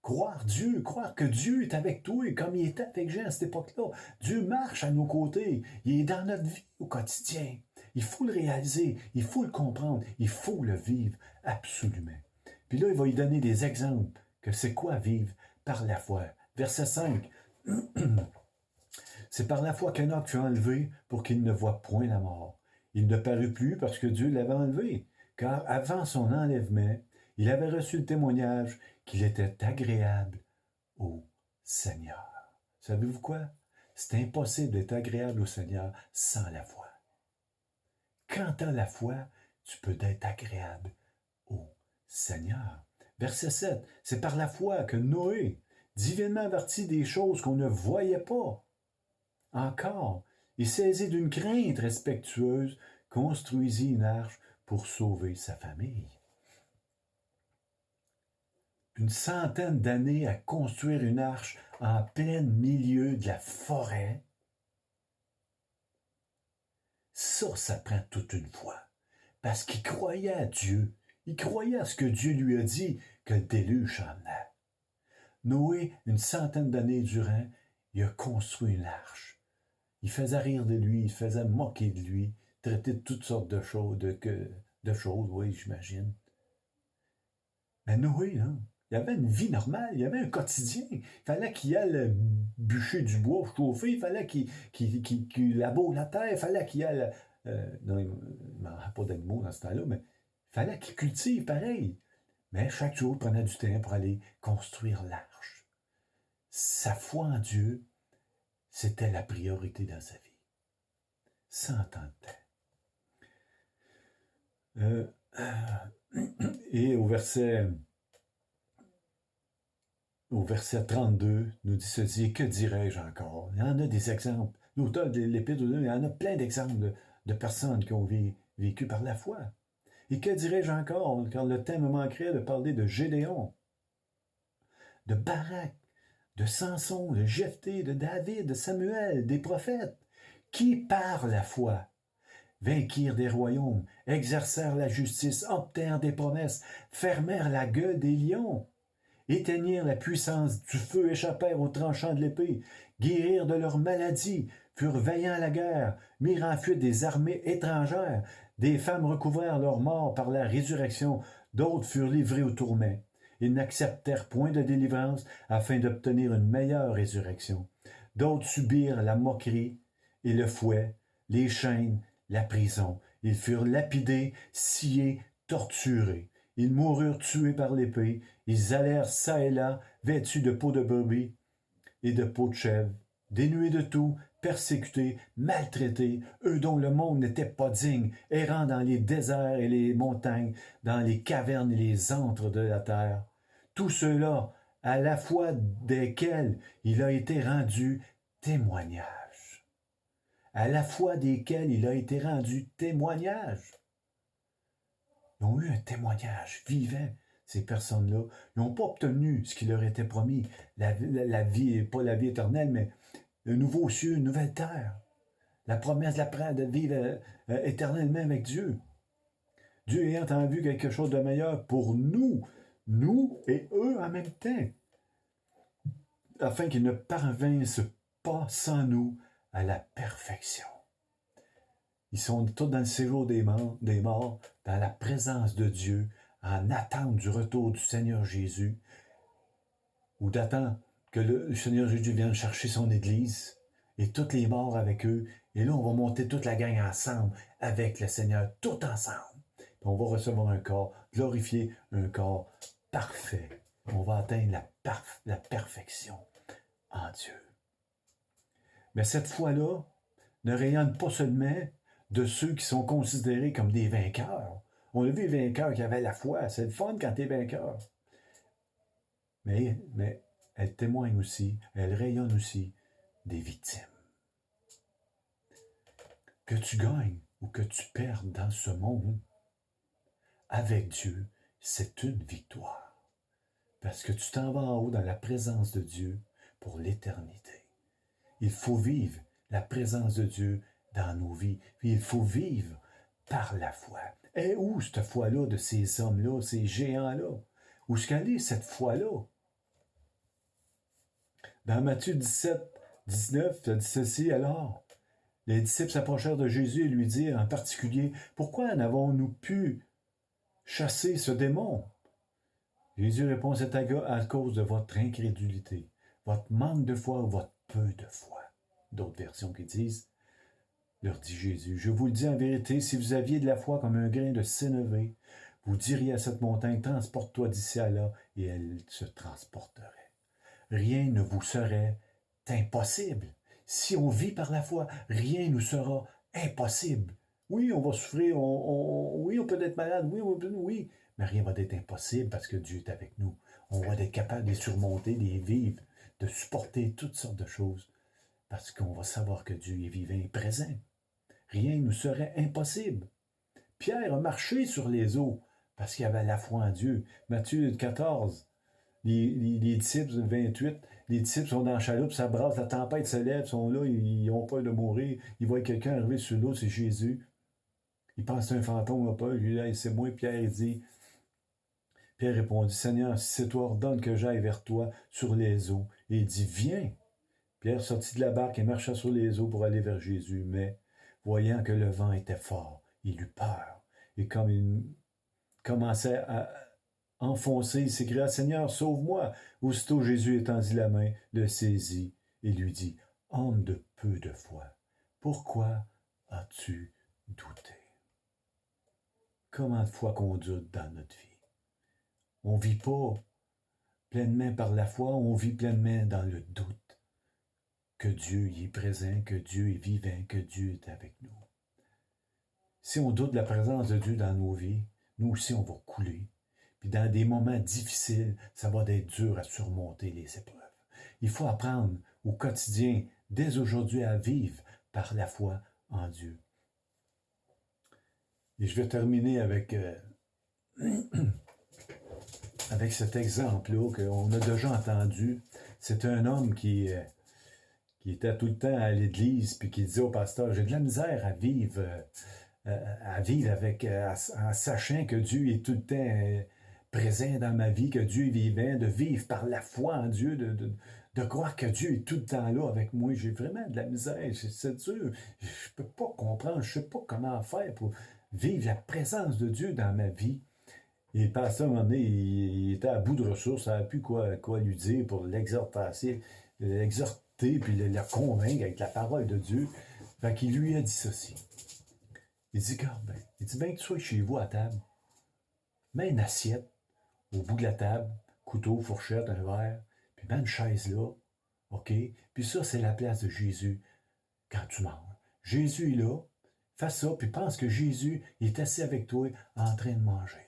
D: Croire Dieu, croire que Dieu est avec toi, comme il était avec Jean à cette époque-là. Dieu marche à nos côtés. Il est dans notre vie au quotidien. Il faut le réaliser, il faut le comprendre, il faut le vivre absolument. Puis là, il va lui donner des exemples que c'est quoi vivre par la foi. Verset 5. C'est par la foi qu'Enoch fut enlevé pour qu'il ne voie point la mort. Il ne parut plus parce que Dieu l'avait enlevé, car avant son enlèvement, il avait reçu le témoignage qu'il était agréable au Seigneur. Savez-vous quoi? C'est impossible d'être agréable au Seigneur sans la foi. Quand tu as la foi, tu peux être agréable au Seigneur. Verset 7. C'est par la foi que Noé, divinement averti des choses qu'on ne voyait pas encore, et saisi d'une crainte respectueuse, construisit une arche pour sauver sa famille. Une centaine d'années à construire une arche en plein milieu de la forêt, ça prend toute une foi. Parce qu'il croyait à Dieu. Il croyait à ce que Dieu lui a dit, que le déluge en venait. Noé, une centaine d'années durant, il a construit une arche. Il faisait rire de lui, il faisait moquer de lui, traiter de toutes sortes de choses, oui, j'imagine. Mais Noé, là, il avait une vie normale, il avait un quotidien. Il fallait qu'il aille bûcher du bois pour chauffer, il fallait qu'il laboure la terre, il fallait qu'il aille... non, il ne m'en pas d'animaux dans ce temps-là, mais il fallait qu'il cultive pareil. Mais chaque jour, il prenait du temps pour aller construire l'arche. Sa foi en Dieu, c'était la priorité dans sa vie. 100 ans de temps. Et au verset 32, nous dit ceci, que dirais-je encore? Il y en a des exemples. L'auteur de l'Épître, il y en a plein d'exemples de personnes qui ont vécu par la foi. Et que dirais-je encore, car le temps me manquerait de parler de Gédéon, de Barak, de Samson, de Jephthé, de David, de Samuel, des prophètes, qui par la foi vainquirent des royaumes, exercèrent la justice, obtinrent des promesses, fermèrent la gueule des lions, éteignirent la puissance du feu, échappèrent aux tranchants de l'épée, guérirent de leurs maladies, furent vaillants à la guerre, mirent en fuite des armées étrangères, des femmes recouvrèrent leur mort par la résurrection, d'autres furent livrés au tourment. Ils n'acceptèrent point de délivrance afin d'obtenir une meilleure résurrection. D'autres subirent la moquerie et le fouet, les chaînes, la prison. Ils furent lapidés, sciés, torturés. Ils moururent tués par l'épée. Ils allèrent çà et là, vêtus de peau de brebis et de peau de chèvre, dénués de tout, persécutés, maltraités, eux dont le monde n'était pas digne, errant dans les déserts et les montagnes, dans les cavernes et les antres de la terre. Tous ceux-là, à la fois desquels il a été rendu témoignage. À la fois desquels il a été rendu témoignage. Ils ont eu un témoignage vivant, ces personnes-là. Ils n'ont pas obtenu ce qui leur était promis, la vie, pas la vie éternelle, mais un nouveau ciel, une nouvelle terre. La promesse de vivre éternellement avec Dieu. Dieu ayant en vue quelque chose de meilleur pour nous et eux en même temps, afin qu'ils ne parvinssent pas sans nous à la perfection. Ils sont tous dans le séjour des morts, dans la présence de Dieu, en attente du retour du Seigneur Jésus, ou d'attendre que le Seigneur Jésus vienne chercher son Église, et tous les morts avec eux, et là on va monter toute la gang ensemble, avec le Seigneur, tout ensemble. Puis on va recevoir un corps glorifié, un corps parfait. On va atteindre la perfection en Dieu. Mais cette foi-là ne rayonne pas seulement de ceux qui sont considérés comme des vainqueurs. On a vu les vainqueurs qui avaient la foi. C'est le fun quand tu es vainqueur. Mais elle témoigne aussi, elle rayonne aussi des victimes. Que tu gagnes ou que tu perdes dans ce monde, avec Dieu, c'est une victoire. Parce que tu t'en vas en haut dans la présence de Dieu pour l'éternité. Il faut vivre la présence de Dieu dans nos vies. Puis il faut vivre par la foi. Et où cette foi-là de ces hommes-là, ces géants-là? Où est-ce qu'elle est cette foi-là? Dans Matthieu 17, 19, il dit ceci alors. Les disciples s'approchèrent de Jésus et lui dirent en particulier, « Pourquoi n'avons-nous pu chasser ce démon? » Jésus répond, « C'est à cause de votre incrédulité, votre manque de foi ou votre peu de foi. » D'autres versions qui disent, leur dit Jésus, « Je vous le dis en vérité, si vous aviez de la foi comme un grain de sénévé, vous diriez à cette montagne, transporte-toi d'ici à là, et elle se transporterait. Rien ne vous serait impossible. Si on vit par la foi, rien nous sera impossible. Oui, on va souffrir, oui, on peut être malade, oui, mais rien va être impossible parce que Dieu est avec nous. On va être capable de les surmonter, de les vivre, de supporter toutes sortes de choses parce qu'on va savoir que Dieu est vivant et présent. Rien ne nous serait impossible. Pierre a marché sur les eaux parce qu'il avait la foi en Dieu. Matthieu 14, les disciples, 28, les disciples sont dans la chaloupe, ça brasse, la tempête se lève, ils sont là, ils ont peur de mourir. Ils voient quelqu'un arriver sur l'eau, c'est Jésus. Ils pensent que c'est un fantôme, pas. Il dit, hey, c'est moi. Pierre répondit, Seigneur, si c'est toi, ordonne que j'aille vers toi sur les eaux. Et il dit, viens. Pierre sortit de la barque et marcha sur les eaux pour aller vers Jésus. Mais, voyant que le vent était fort, il eut peur. Et comme il commençait à enfoncer, il s'écria, Seigneur, sauve-moi. Aussitôt Jésus étendit la main, le saisit et lui dit, homme de peu de foi, pourquoi as-tu douté? Comment de fois qu'on doute dans notre vie? On ne vit pas pleinement par la foi, on vit pleinement dans le doute que Dieu y est présent, que Dieu est vivant, que Dieu est avec nous. Si on doute de la présence de Dieu dans nos vies, nous aussi on va couler. Puis dans des moments difficiles, ça va être dur à surmonter les épreuves. Il faut apprendre au quotidien, dès aujourd'hui, à vivre par la foi en Dieu. Et je vais terminer avec, avec cet exemple-là qu'on a déjà entendu. C'est un homme qui était tout le temps à l'église puis qui disait au pasteur, j'ai de la misère à vivre avec, en sachant que Dieu est tout le temps présent dans ma vie, que Dieu est vivant, de vivre par la foi en Dieu, de croire que Dieu est tout le temps là avec moi. J'ai vraiment de la misère, c'est dur. Je ne peux pas comprendre, je ne sais pas comment faire pour vivre la présence de Dieu dans ma vie. Et le pasteur, à un moment donné, il était à bout de ressources, il ne savait plus quoi lui dire pour l'exhorter, puis le convaincre avec la parole de Dieu. Fait qu'il lui a dit ceci. Il dit, regarde, il dit, bien que tu sois chez vous à table, mets une assiette au bout de la table, couteau, fourchette, un verre, puis mets une chaise là, OK? Puis ça, c'est la place de Jésus quand tu manges. Jésus est là, fais ça, puis pense que Jésus est assis avec toi en train de manger.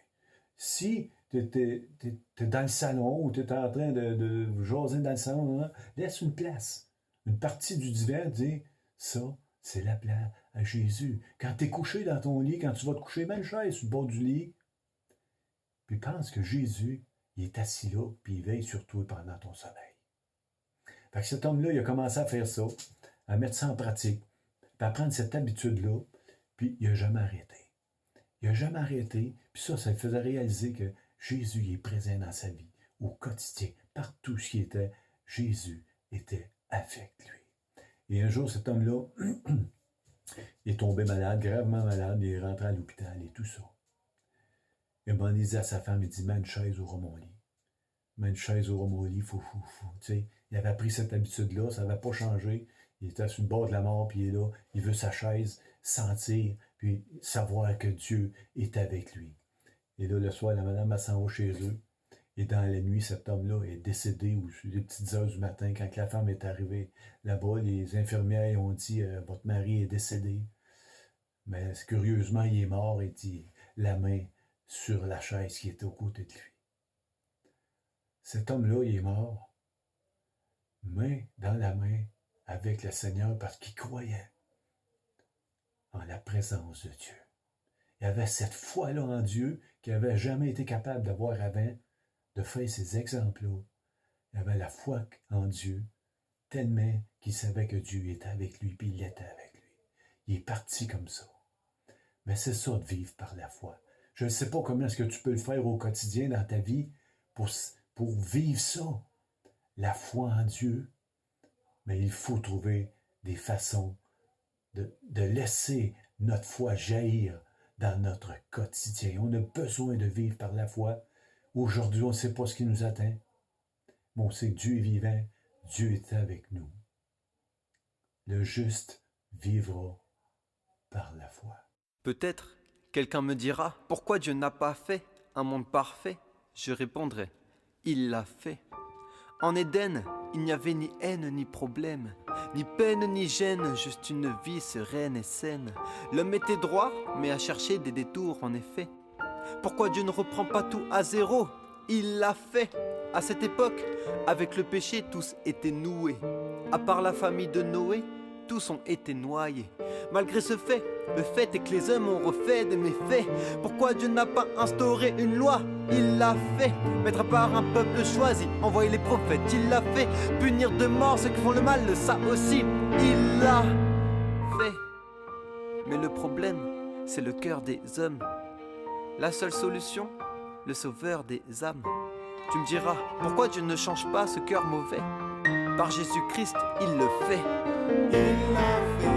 D: Si tu es dans le salon ou tu es en train de jaser dans le salon, laisse une place, une partie du divan, dis ça, c'est la place à Jésus. Quand tu es couché dans ton lit, quand tu vas te coucher, mets une chaise sur le bord du lit, puis pense que Jésus, il est assis là, puis il veille sur toi pendant ton sommeil. Fait que cet homme-là, il a commencé à faire ça, à mettre ça en pratique, puis à prendre cette habitude-là, puis il n'a jamais arrêté. Il n'a jamais arrêté, puis ça le faisait réaliser que Jésus est présent dans sa vie, au quotidien, partout où il était, Jésus était avec lui. Et un jour, cet homme-là, il est tombé malade, gravement malade, il est rentré à l'hôpital et tout ça. Et il dit à sa femme, il dit, mets une chaise au mon lit. Mets une chaise au mon lit, fou. Tu sais, il avait pris cette habitude-là, ça n'avait pas changé. Il était sur le bord de la mort, puis il est là, il veut sa chaise, sentir, puis savoir que Dieu est avec lui. Et là, le soir, la madame, elle s'en va chez eux. Et dans la nuit, cet homme-là est décédé, ou sur les petites heures du matin, quand la femme est arrivée là-bas, les infirmières ont dit, votre mari est décédé. Mais curieusement, il est mort, et dit, la main sur la chaise qui était aux côtés de lui. Cet homme-là, il est mort, main dans la main avec le Seigneur parce qu'il croyait en la la présence de Dieu. Il y avait cette foi-là en Dieu qu'il n'avait jamais été capable d'avoir avant, de faire ces exemples-là. Il avait la foi en Dieu, tellement qu'il savait que Dieu était avec lui, puis il était avec lui. Il est parti comme ça. Mais c'est ça de vivre par la foi. Je ne sais pas comment est-ce que tu peux le faire au quotidien dans ta vie pour vivre ça, la foi en Dieu. Mais il faut trouver des façons de laisser notre foi jaillir dans notre quotidien. On a besoin de vivre par la foi. Aujourd'hui, on ne sait pas ce qui nous attend. Mais on sait que Dieu est vivant. Dieu est avec nous. Le juste vivra par la foi.
E: Peut-être, quelqu'un me dira, pourquoi Dieu n'a pas fait un monde parfait? Je répondrai, il l'a fait. En Éden, il n'y avait ni haine ni problème, ni peine ni gêne, juste une vie sereine et saine. L'homme était droit, mais a cherché des détours en effet. Pourquoi Dieu ne reprend pas tout à zéro? Il l'a fait. À cette époque, avec le péché, tous étaient noués. À part la famille de Noé, tous ont été noyés. Malgré ce fait, le fait est que les hommes ont refait des méfaits. Pourquoi Dieu n'a pas instauré une loi? Il l'a fait. Mettre à part un peuple choisi, envoyer les prophètes, il l'a fait. Punir de mort ceux qui font le mal, ça aussi, il l'a fait. Mais le problème, c'est le cœur des hommes. La seule solution, le sauveur des âmes. Tu me diras, pourquoi Dieu ne change pas ce cœur mauvais? Par Jésus-Christ, il le fait.
A: Il l'a fait.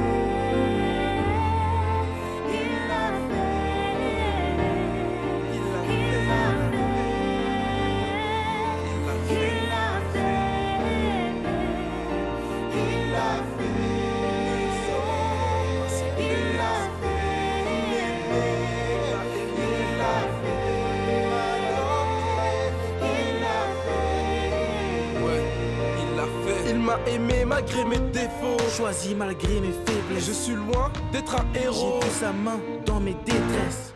F: Aimé malgré mes défauts,
G: choisi malgré mes faiblesses.
F: Je suis loin d'être un héros.
G: J'ai pris sa main dans mes détresses.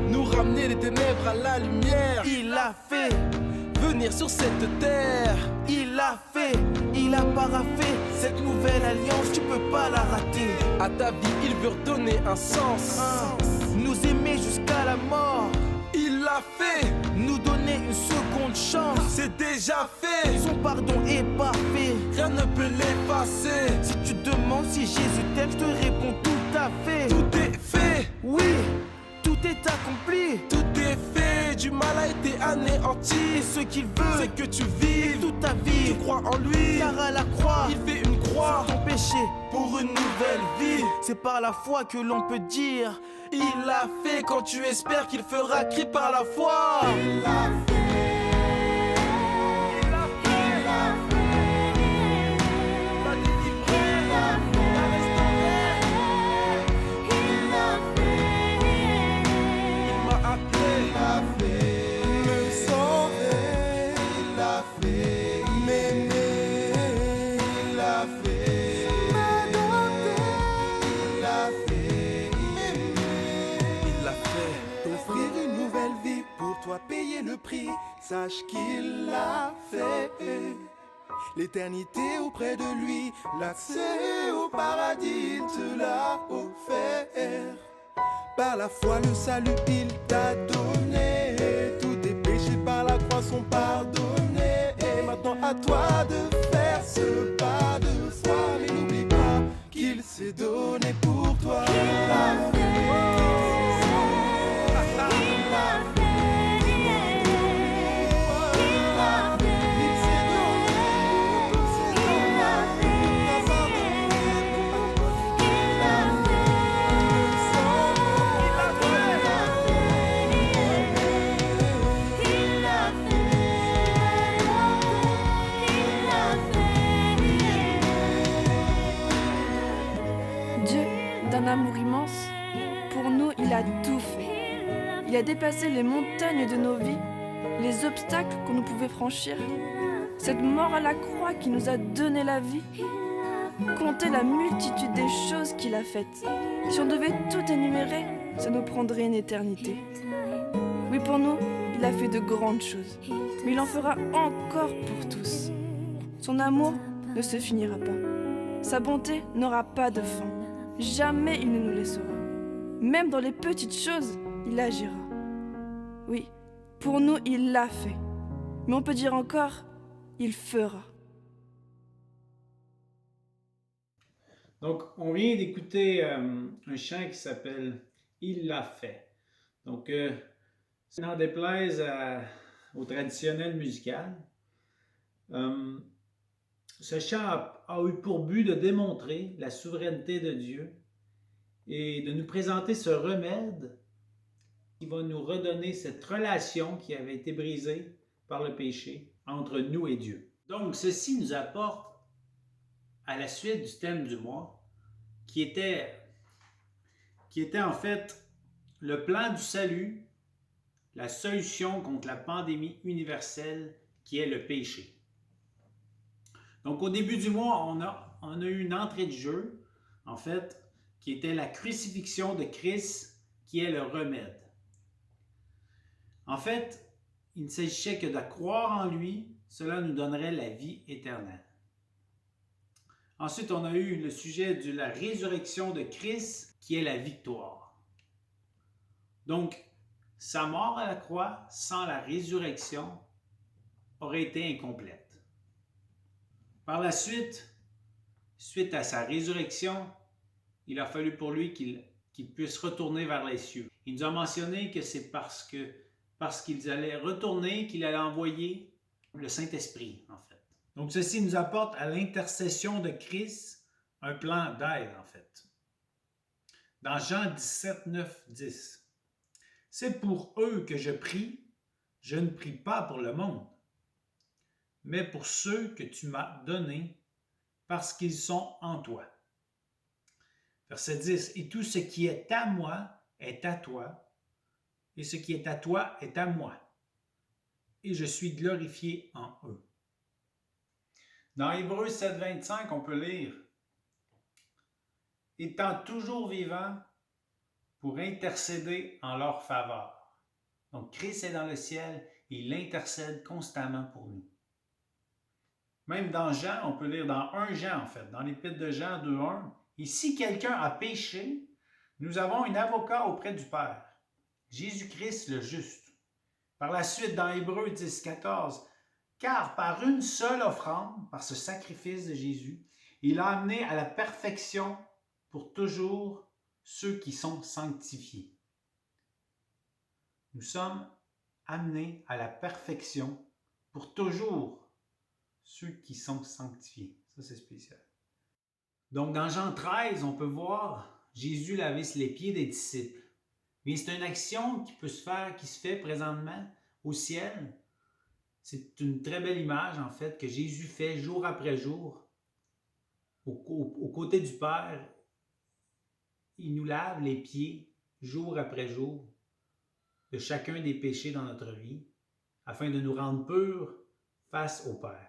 F: Nous ramener les ténèbres à la lumière.
G: Il l'a fait.
F: Venir sur cette terre.
G: Il l'a fait. Il a paraffé cette nouvelle alliance. Tu peux pas la rater.
F: À ta vie, il veut redonner un sens.
G: Nous aimer jusqu'à la mort.
F: Il l'a fait.
G: Nous donner une seconde chance.
F: C'est déjà fait.
G: Son pardon est parfait.
F: Rien ne peut l'effacer.
G: Si tu demandes si Jésus t'aime, je te réponds tout à fait.
F: Tout est fait.
G: Oui, tout est accompli.
F: Tout est fait. Du mal a été anéanti.
G: Ce qu'il veut,
F: c'est que tu vives
G: toute ta vie.
F: Tu crois en lui.
G: Car à la croix,
F: il fait une croix
G: sur ton péché
F: pour une nouvelle vie.
G: C'est par la foi que l'on peut dire
F: il l'a fait. Quand tu espères qu'il fera cri par la foi.
A: Il l'a fait. Payer le prix, sache qu'il l'a fait. L'éternité auprès de lui, l'accès au paradis, il te l'a offert. Par la foi le salut il t'a donné. Tous tes péchés par la croix sont pardonnés. Et maintenant à toi de faire ce pas de foi. Mais n'oublie pas qu'il s'est donné pour toi. Il l'a fait.
H: D'un amour immense, pour nous, il a tout fait. Il a dépassé les montagnes de nos vies, les obstacles qu'on ne pouvait franchir. Cette mort à la croix qui nous a donné la vie. Compter la multitude des choses qu'il a faites. Si on devait tout énumérer, ça nous prendrait une éternité. Oui, pour nous, il a fait de grandes choses, mais il en fera encore pour tous. Son amour ne se finira pas. Sa bonté n'aura pas de fin. Jamais il ne nous laissera. Même dans les petites choses, il agira. Oui, pour nous, il l'a fait. Mais on peut dire encore, il fera.
I: Donc, on vient d'écouter un chant qui s'appelle « Il l'a fait ». Donc, n'en déplaise au traditionnel musical, ce chant a eu pour but de démontrer la souveraineté de Dieu et de nous présenter ce remède qui va nous redonner cette relation qui avait été brisée par le péché entre nous et Dieu. Donc, ceci nous apporte à la suite du thème du mois, qui était en fait le plan du salut, la solution contre la pandémie universelle qui est le péché. Donc au début du mois, on a eu une entrée de jeu, en fait, qui était la crucifixion de Christ, qui est le remède. En fait, il ne s'agissait que de croire en lui, cela nous donnerait la vie éternelle. Ensuite, on a eu le sujet de la résurrection de Christ, qui est la victoire. Donc, sa mort à la croix, sans la résurrection, aurait été incomplète. Par la suite à sa résurrection, il a fallu pour lui qu'il puisse retourner vers les cieux. Il nous a mentionné que c'est parce qu'ils allaient retourner qu'il allait envoyer le Saint-Esprit, en fait. Donc, ceci nous apporte à l'intercession de Christ un plan d'aide, en fait. Dans Jean 17, 9, 10, « C'est pour eux que je prie, je ne prie pas pour le monde, mais pour ceux que tu m'as donnés, parce qu'ils sont en toi. » Verset 10, « Et tout ce qui est à moi est à toi, et ce qui est à toi est à moi, et je suis glorifié en eux. » Dans Hébreux 7, 25, on peut lire « Étant toujours vivant pour intercéder en leur faveur. » Donc, Christ est dans le ciel et il intercède constamment pour nous. Même dans Jean, on peut lire dans 1 Jean, en fait, dans l'épître de Jean 2.1, « Et si quelqu'un a péché, nous avons un avocat auprès du Père, Jésus-Christ le juste. » Par la suite, dans Hébreux 10, 14, « Car par une seule offrande, par ce sacrifice de Jésus, il a amené à la perfection pour toujours ceux qui sont sanctifiés. » Nous sommes amenés à la perfection pour toujours ceux qui sont sanctifiés. Ça, c'est spécial. Donc, dans Jean 13, on peut voir Jésus laver les pieds des disciples. Mais c'est une action qui se fait présentement au ciel. C'est une très belle image, en fait, que Jésus fait jour après jour. Aux côtés du Père, il nous lave les pieds jour après jour de chacun des péchés dans notre vie, afin de nous rendre purs face au Père.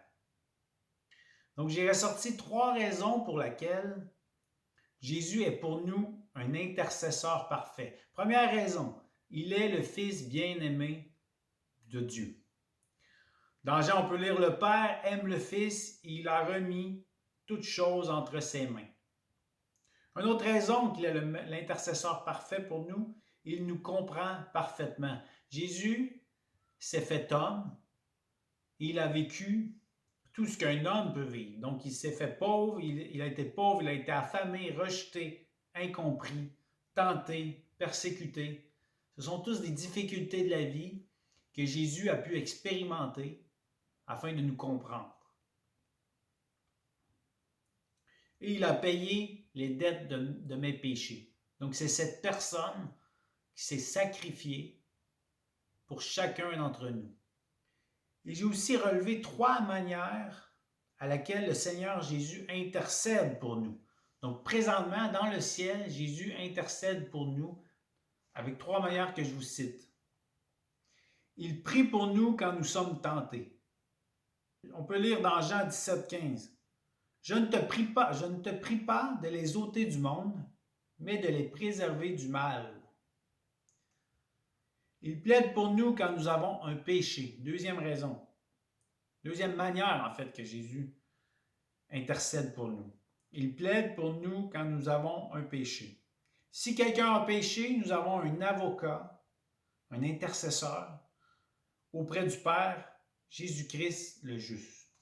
I: Donc, j'ai ressorti 3 raisons pour lesquelles Jésus est pour nous un intercesseur parfait. Première raison, il est le Fils bien-aimé de Dieu. Dans Jean, on peut lire « Le Père aime le Fils et il a remis toutes choses entre ses mains. » Une autre raison qu'il est l'intercesseur parfait pour nous, il nous comprend parfaitement. Jésus s'est fait homme, il a vécu tout ce qu'un homme peut vivre. Donc, il s'est fait pauvre, il a été pauvre, il a été affamé, rejeté, incompris, tenté, persécuté. Ce sont tous des difficultés de la vie que Jésus a pu expérimenter afin de nous comprendre. Et il a payé les dettes de mes péchés. Donc, c'est cette personne qui s'est sacrifiée pour chacun d'entre nous. Et j'ai aussi relevé 3 manières à laquelle le Seigneur Jésus intercède pour nous. Donc, présentement, dans le ciel, Jésus intercède pour nous avec 3 manières que je vous cite. Il prie pour nous quand nous sommes tentés. On peut lire dans Jean 17, 15. « Je ne te prie pas de les ôter du monde, mais de les préserver du mal. » Il plaide pour nous quand nous avons un péché. Deuxième raison. Deuxième manière, en fait, que Jésus intercède pour nous. Il plaide pour nous quand nous avons un péché. Si quelqu'un a péché, nous avons un avocat, un intercesseur, auprès du Père, Jésus-Christ le juste.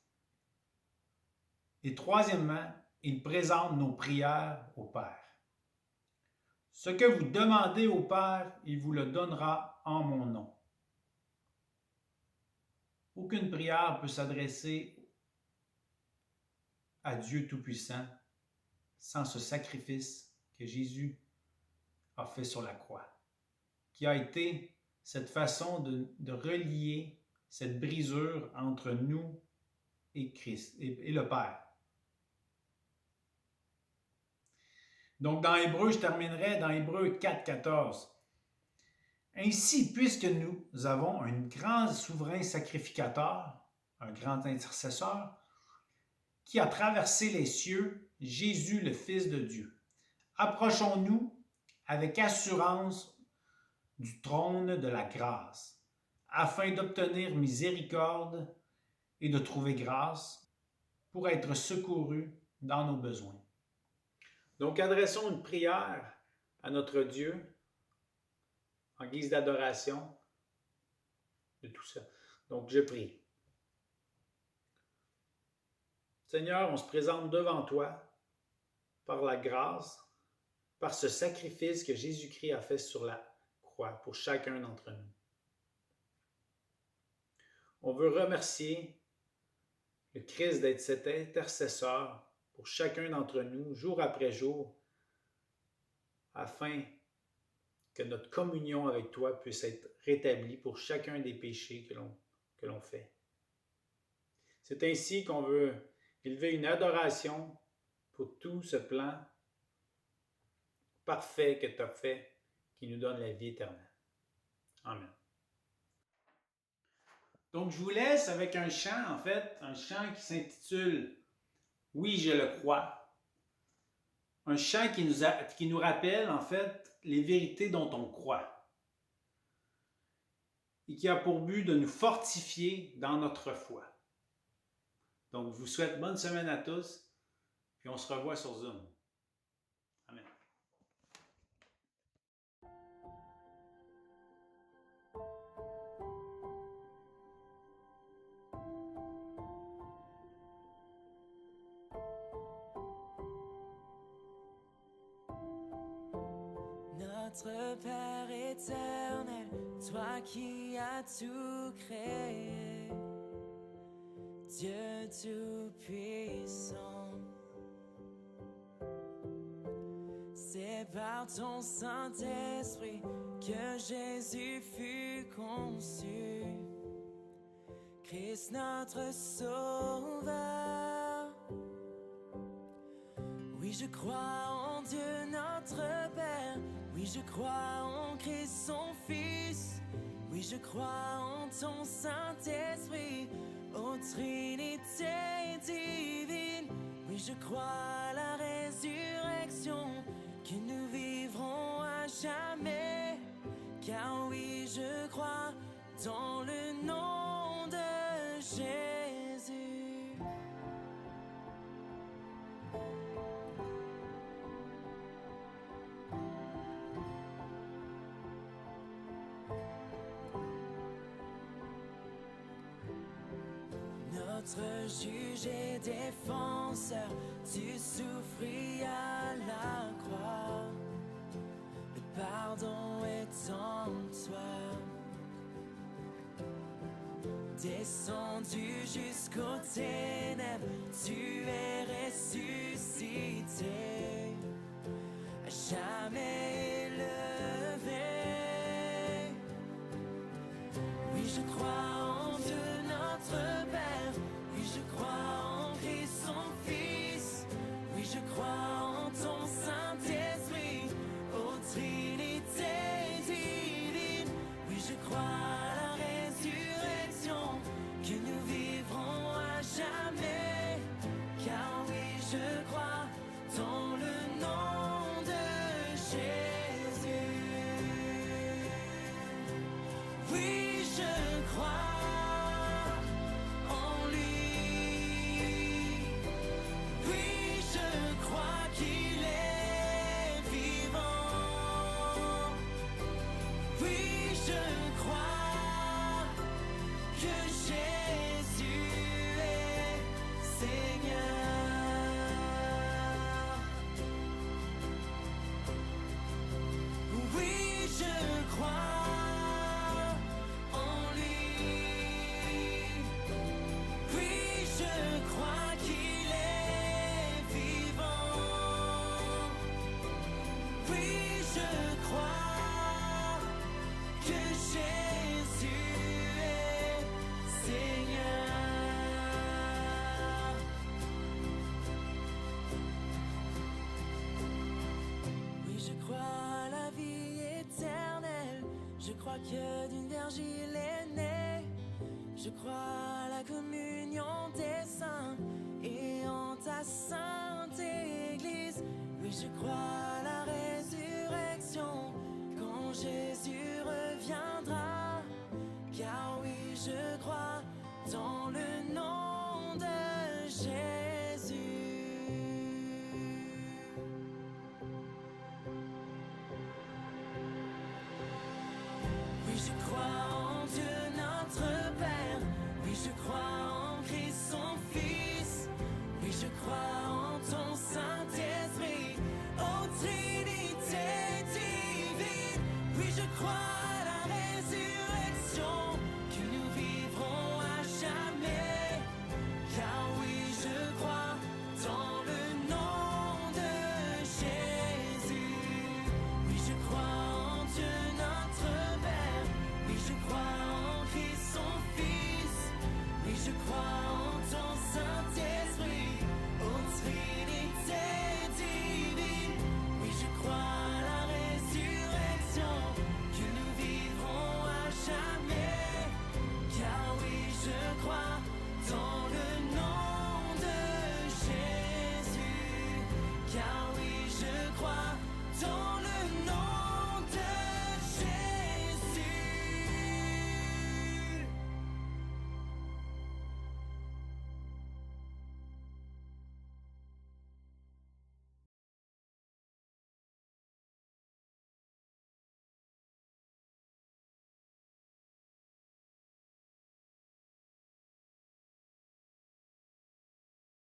I: Et troisièmement, il présente nos prières au Père. Ce que vous demandez au Père, il vous le donnera en mon nom. Aucune prière peut s'adresser à Dieu Tout-Puissant sans ce sacrifice que Jésus a fait sur la croix, qui a été cette façon de relier cette brisure entre nous et Christ et le Père. Donc dans Hébreu, je terminerai dans Hébreu 4,14. Ainsi, puisque nous avons un grand souverain sacrificateur, un grand intercesseur, qui a traversé les cieux, Jésus le Fils de Dieu, approchons-nous avec assurance du trône de la grâce, afin d'obtenir miséricorde et de trouver grâce pour être secourus dans nos besoins. Donc, adressons une prière à notre Dieu en guise d'adoration de tout ça. Donc, je prie. Seigneur, on se présente devant toi par la grâce, par ce sacrifice que Jésus-Christ a fait sur la croix pour chacun d'entre nous. On veut remercier le Christ d'être cet intercesseur pour chacun d'entre nous, jour après jour, afin que notre communion avec toi puisse être rétablie pour chacun des péchés que l'on fait. C'est ainsi qu'on veut élever une adoration pour tout ce plan parfait que tu as fait, qui nous donne la vie éternelle. Amen. Donc, je vous laisse avec un chant, un chant qui s'intitule « Oui, je le crois ». Un chant qui nous rappelle, les vérités dont on croit et qui a pour but de nous fortifier dans notre foi. Donc, je vous souhaite bonne semaine à tous, puis on se revoit sur Zoom. Amen.
A: Notre Père éternel, toi qui as tout créé, Dieu tout-puissant, c'est par ton Saint-Esprit que Jésus fut conçu, Christ notre Sauveur. Oui, je crois en Dieu notre Père, oui, je crois en Christ son Fils, oui, je crois en ton Saint-Esprit, ô Trinité divine. Oui, je crois à la résurrection, que nous vivrons à jamais. Car oui, je crois dans le nom de Jésus. Notre juge et défenseur, tu souffris à la croix. Le pardon est en toi. Descendu jusqu'aux ténèbres, tu es ressuscité, à jamais élevé. Oui, je crois en Dieu notre Père, oui, je crois en Christ son Fils, oui, je crois en ton Saint-Esprit, ô Trinité divine. Oui, je crois à la résurrection, que nous vivrons à jamais. Car oui, je crois dans le nom de
J: Je crois que d'une vierge il est né. Je crois à la communion des saints et en ta sainte Église. Oui, je crois à la résurrection quand Jésus reviendra. Car oui, je crois dans le nom de Jésus. Oui, je crois en Dieu notre Père. Oui, je crois